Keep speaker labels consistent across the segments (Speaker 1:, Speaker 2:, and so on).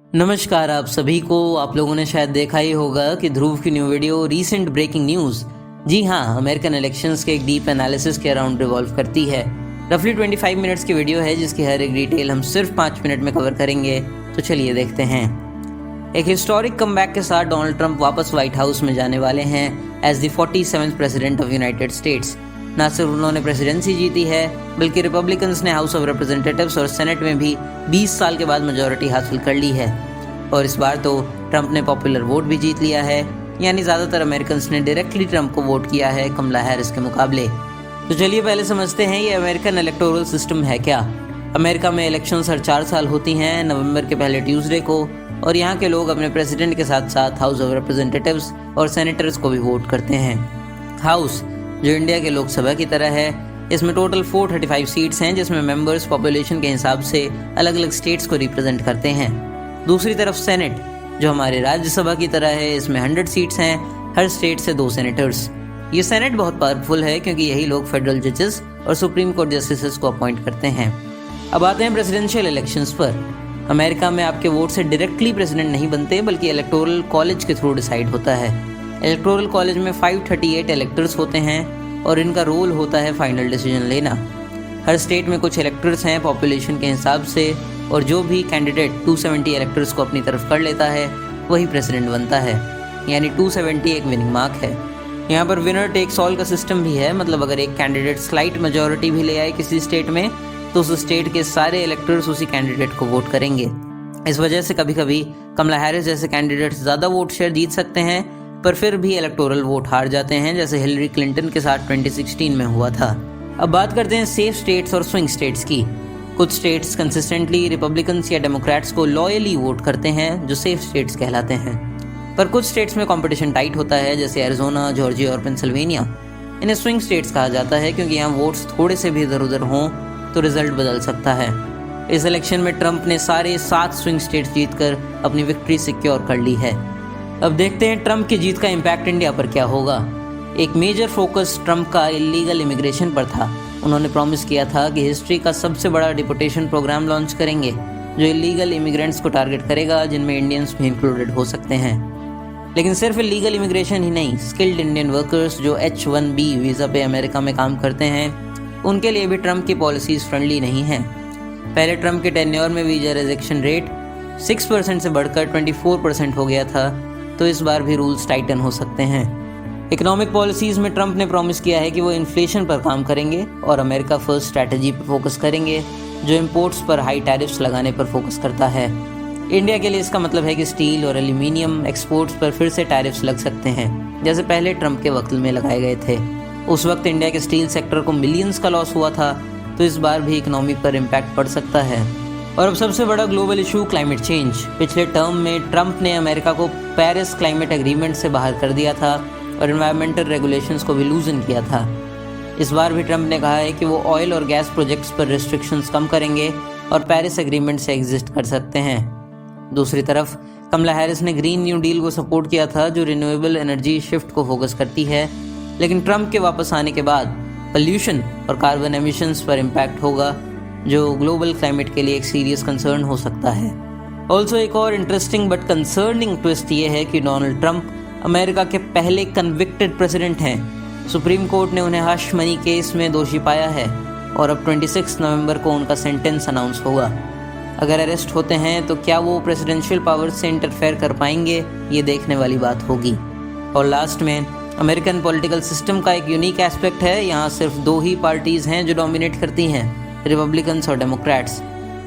Speaker 1: नमस्कार आप सभी को। आप लोगों ने शायद देखा ही होगा कि ध्रुव की new video recent breaking news, जी हाँ, अमेरिकन इलेक्शंस के एक डीप एनालिसिस के अराउंड रिवॉल्व करती है। रफली 25 मिनट्स की वीडियो है जिसकी हर एक डिटेल हम सिर्फ 5 मिनट में कवर करेंगे। तो चलिए देखते हैं। एक हिस्टोरिक कमबैक के साथ डोनाल्ड ट्रंप वापस व्हाइट हाउस में जाने वाले हैं as the 47th president of United States. न सिर्फ उन्होंने प्रेसिडेंसी जीती है बल्कि रिपब्लिकन्स ने हाउस ऑफ रिप्रेजेंटेटिव्स और सेनेट में भी 20 साल के बाद मेजॉरिटी हासिल कर ली है। और इस बार तो ट्रंप ने पॉपुलर वोट भी जीत लिया है, यानी ज़्यादातर अमेरिकन्स ने डायरेक्टली ट्रंप को वोट किया है कमला हैरिस के मुकाबले। तो चलिए पहले समझते हैं ये अमेरिकन इलेक्टोरल सिस्टम है क्या। अमेरिका में इलेक्शंस हर 4 साल होती हैं, नवंबर के पहले ट्यूसडे को, और यहाँ के लोग अपने प्रेसिडेंट के साथ साथ हाउस ऑफ रिप्रेजेंटेटिव्स और सेनेटर्स को भी वोट करते हैं। हाउस, जो इंडिया के लोकसभा की तरह है, इसमें टोटल 435 सीट्स हैं जिसमें मेंबर्स पॉपुलेशन के हिसाब से अलग अलग स्टेट्स को रिप्रेजेंट करते हैं। दूसरी तरफ सेनेट, जो हमारे राज्यसभा की तरह है, इसमें 100 सीट्स हैं, हर स्टेट से 2 सेनेटर्स। ये सेनेट बहुत पावरफुल है क्योंकि यही लोग फेडरल जजेस और सुप्रीम कोर्ट जस्टिस को अपॉइंट करते हैं। अब आते हैं प्रेसिडेंशियल इलेक्शंस पर। अमेरिका में आपके वोट से डायरेक्टली प्रेसिडेंट नहीं बनते बल्कि इलेक्टोरल कॉलेज के थ्रू डिसाइड होता है। इलेक्टोरल कॉलेज में 538 इलेक्टर्स होते हैं और इनका रोल होता है फाइनल डिसीजन लेना। हर स्टेट में कुछ इलेक्टर्स हैं पॉपुलेशन के हिसाब से, और जो भी कैंडिडेट 270 इलेक्टर्स को अपनी तरफ कर लेता है वही प्रेसिडेंट बनता है, यानी 270 एक विनिंग मार्क है। यहाँ पर विनर टेक्स ऑल का सिस्टम भी है, मतलब अगर एक कैंडिडेट स्लाइट मेजॉरिटी भी ले आए किसी स्टेट में तो उस स्टेट के सारे इलेक्टर्स उसी कैंडिडेट को वोट करेंगे। इस वजह से कभी कभी कमला हैरिस जैसे कैंडिडेट ज़्यादा वोट शेयर जीत सकते हैं पर फिर भी इलेक्टोरल वोट हार जाते हैं, जैसे हिलरी क्लिंटन के साथ 2016 में हुआ था। अब बात करते हैं सेफ स्टेट्स और स्विंग स्टेट्स की। कुछ स्टेट्स कंसिस्टेंटली रिपब्लिकन्स या डेमोक्रेट्स को लॉयली वोट करते हैं, जो सेफ स्टेट्स कहलाते हैं। पर कुछ स्टेट्स में कंपटीशन टाइट होता है, जैसे एरिजोना, जॉर्जिया और पेंसिल्वेनिया। इन्हें स्विंग स्टेट्स कहा जाता है क्योंकि यहाँ वोट्स थोड़े से भी इधर उधर हों तो रिजल्ट बदल सकता है। इस इलेक्शन में ट्रंप ने सारे 7 स्विंग स्टेट्स जीतकर अपनी विक्ट्री सिक्योर कर ली है। अब देखते हैं ट्रंप की जीत का इम्पैक्ट इंडिया पर क्या होगा। एक मेजर फोकस ट्रंप का इलीगल इमिग्रेशन पर था। उन्होंने प्रॉमिस किया था कि हिस्ट्री का सबसे बड़ा डिपोटेशन प्रोग्राम लॉन्च करेंगे जो इलीगल इमिग्रेंट्स को टारगेट करेगा, जिनमें इंडियंस भी इंक्लूडेड हो सकते हैं। लेकिन सिर्फ इलीगल इमिग्रेशन ही नहीं, स्किल्ड इंडियन वर्कर्स जो H1B वीज़ा पे अमेरिका में काम करते हैं, उनके लिए भी ट्रंप की पॉलिसीज फ्रेंडली नहीं हैं। पहले ट्रंप के टेन्योर में वीज़ा रिजेक्शन रेट 6% से बढ़कर 24% हो गया था, तो इस बार भी रूल्स टाइटन हो सकते हैं। इकोनॉमिक पॉलिसीज़ में ट्रंप ने प्रॉमिस किया है कि वो इन्फ्लेशन पर काम करेंगे और अमेरिका फर्स्ट स्ट्रैटेजी पर फोकस करेंगे, जो इंपोर्ट्स पर हाई टैरिफ्स लगाने पर फोकस करता है। इंडिया के लिए इसका मतलब है कि स्टील और एल्यूमिनियम एक्सपोर्ट्स पर फिर से टैरिफ्स लग सकते हैं, जैसे पहले ट्रंप के वक्त में लगाए गए थे। उस वक्त इंडिया के स्टील सेक्टर को मिलियंस का लॉस हुआ था, तो इस बार भी इकोनॉमी पर इम्पैक्ट पड़ सकता है। और अब सबसे बड़ा ग्लोबल इशू क्लाइमेट चेंज। पिछले टर्म में ट्रंप ने अमेरिका को पेरिस क्लाइमेट एग्रीमेंट से बाहर कर दिया था और एनवायरमेंटल रेगुलेशंस को भी लूजन किया था। इस बार भी ट्रंप ने कहा है कि वो ऑयल और गैस प्रोजेक्ट्स पर रिस्ट्रिक्शंस कम करेंगे और पेरिस एग्रीमेंट से एग्जिस्ट कर सकते हैं। दूसरी तरफ कमला हैरिस ने ग्रीन न्यू डील को सपोर्ट किया था, जो रिन्यूएबल एनर्जी शिफ्ट को फोकस करती है। लेकिन ट्रंप के वापस आने के बाद पोल्यूशन और कार्बन एमिशंस पर इम्पैक्ट होगा, जो ग्लोबल क्लाइमेट के लिए एक सीरियस कंसर्न हो सकता है। ऑल्सो एक और इंटरेस्टिंग बट कंसर्निंग ट्विस्ट ये है कि डोनाल्ड ट्रंप अमेरिका के पहले कन्विक्टेड प्रेसिडेंट हैं। सुप्रीम कोर्ट ने उन्हें हश मनी केस में दोषी पाया है और अब 26 नवंबर को उनका सेंटेंस अनाउंस होगा। अगर अरेस्ट होते हैं तो क्या वो प्रेसिडेंशियल पावर से इंटरफेयर कर पाएंगे, ये देखने वाली बात होगी। और लास्ट में अमेरिकन पॉलिटिकल सिस्टम का एक यूनिक एस्पेक्ट है, यहाँ सिर्फ 2 ही पार्टीज़ हैं जो डोमिनेट करती हैं, रिपब्लिकन्स और डेमोक्रेट्स।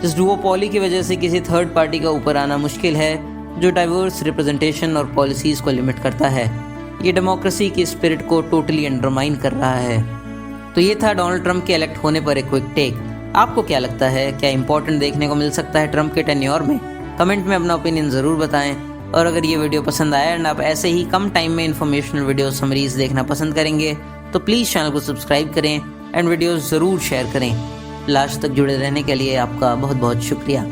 Speaker 1: इस डुओपोली की वजह से किसी थर्ड पार्टी का ऊपर आना मुश्किल है, जो डाइवर्स रिप्रेजेंटेशन और पॉलिसीज़ को लिमिट करता है। ये डेमोक्रेसी की स्पिरिट को टोटली अंडरमाइन कर रहा है। तो ये था डोनाल्ड ट्रंप के इलेक्ट होने पर एक क्विक टेक। आपको क्या लगता है, क्या इंपॉर्टेंट देखने को मिल सकता है ट्रंप के टेन्योर में? कमेंट में अपना ओपिनियन ज़रूर बताएं। और अगर ये वीडियो पसंद आया एंड आप ऐसे ही कम टाइम में इन्फॉर्मेशनल वीडियो समरीज देखना पसंद करेंगे तो प्लीज़ चैनल को सब्सक्राइब करें एंड वीडियोज़ ज़रूर शेयर करें। लास्ट तक जुड़े रहने के लिए आपका बहुत बहुत शुक्रिया।